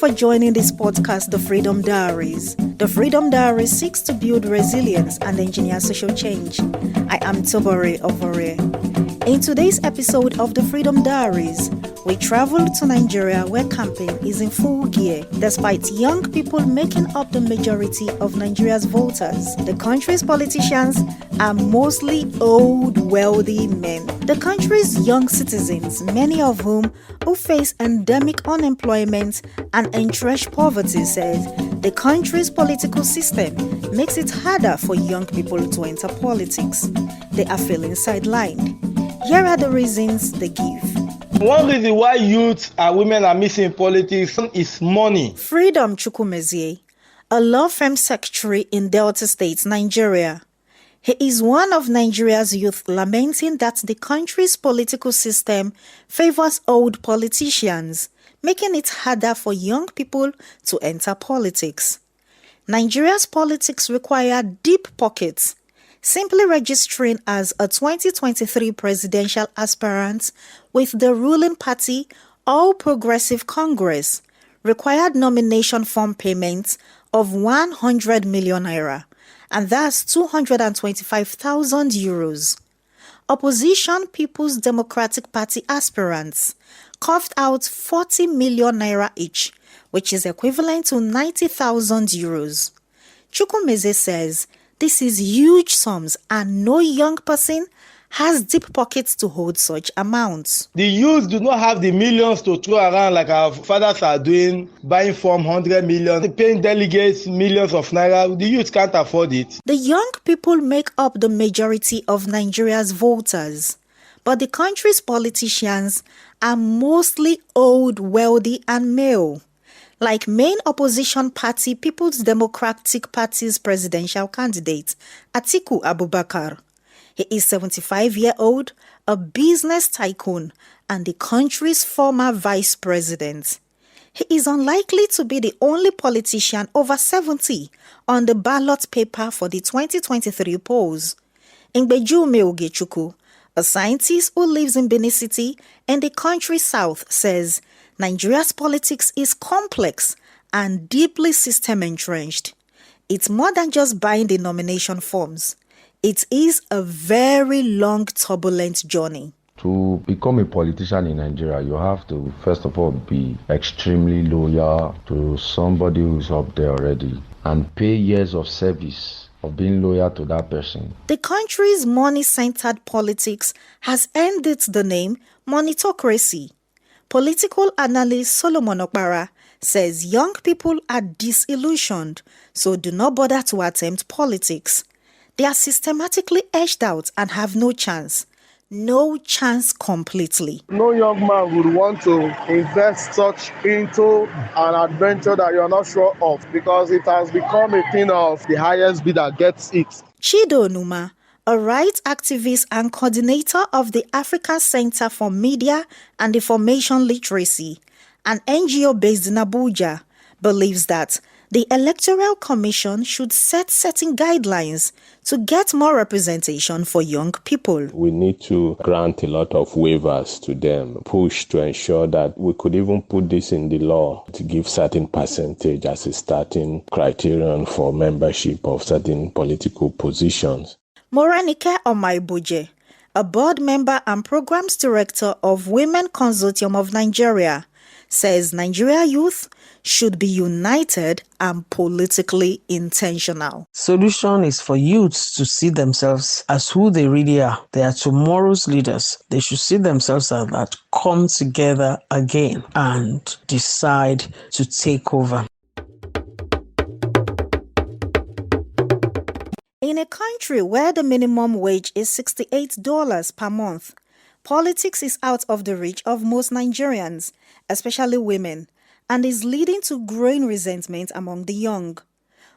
for joining this podcast, The Freedom Diaries. The Freedom Diaries seeks to build resilience and engineer social change. I am Tobore Ovore. In today's episode of The Freedom Diaries, we travel to Nigeria where campaign is in full gear. Despite young people making up the majority of Nigeria's voters, the country's politicians are mostly old, wealthy men. The country's young citizens, many of whom face endemic unemployment and entrenched poverty, says the country's political system makes it harder for young people to enter politics. They are feeling sidelined. Here are the reasons they give. One reason why youth and women are missing politics is money. Freedom Chukwumezie, a law firm secretary in Delta State, Nigeria. He is one of Nigeria's youth lamenting that the country's political system favors old politicians, making it harder for young people to enter politics. Nigeria's politics require deep pockets. Simply registering as a 2023 presidential aspirant with the ruling party, All Progressive Congress, required nomination form payments of 100 million naira, and that's 225,000 euros. Opposition People's Democratic Party aspirants coughed out 40 million naira each, which is equivalent to 90,000 euros. Chukwumezie says this is huge sums and no young person has deep pockets to hold such amounts. The youth do not have the millions to throw around like our fathers are doing, buying from 100 million, paying delegates millions of naira. The youth can't afford it. The young people make up the majority of Nigeria's voters, but the country's politicians are mostly old, wealthy and male. Like main opposition party People's Democratic Party's presidential candidate, Atiku Abubakar. He is 75-year-old, a business tycoon, and the country's former vice president. He is unlikely to be the only politician over 70 on the ballot paper for the 2023 polls. Ngbejume Ogechukwu, a scientist who lives in Benin City in the country's south, says Nigeria's politics is complex and deeply system-entrenched. It's more than just buying the nomination forms. It is a very long, turbulent journey. To become a politician in Nigeria, you have to, first of all, be extremely loyal to somebody who's up there already and pay years of service of being loyal to that person. The country's money-centered politics has earned it the name Moneytocracy. Political analyst Solomon Okpara says young people are disillusioned, so do not bother to attempt politics. They are systematically edged out and have no chance. No chance completely. No young man would want to invest such into an adventure that you're not sure of because it has become a thing of the highest bidder gets it. Chido Numa, a rights activist and coordinator of the African Center for Media and Information Literacy, an NGO based in Abuja, believes that the Electoral Commission should set certain guidelines to get more representation for young people. We need to grant a lot of waivers to them, push to ensure that we could even put this in the law to give certain percentage as a starting criterion for membership of certain political positions. Moranike Omaiboje, a board member and programs director of Women Consortium of Nigeria, says Nigeria youth should be united and politically intentional. Solution is for youths to see themselves as who they really are. They are tomorrow's leaders. They should see themselves as that, come together again and decide to take over. In a country where the minimum wage is $68 per month, politics is out of the reach of most Nigerians, especially women, and is leading to growing resentment among the young.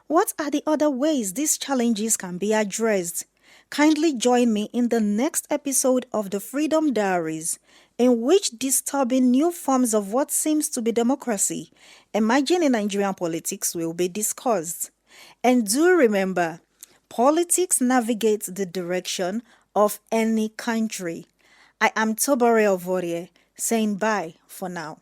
What are the other ways these challenges can be addressed? Kindly join me in the next episode of The Freedom Diaries, in which disturbing new forms of what seems to be democracy emerging in Nigerian politics will be discussed. And do remember, politics navigates the direction of any country. I am Tobore Ovore, saying bye for now.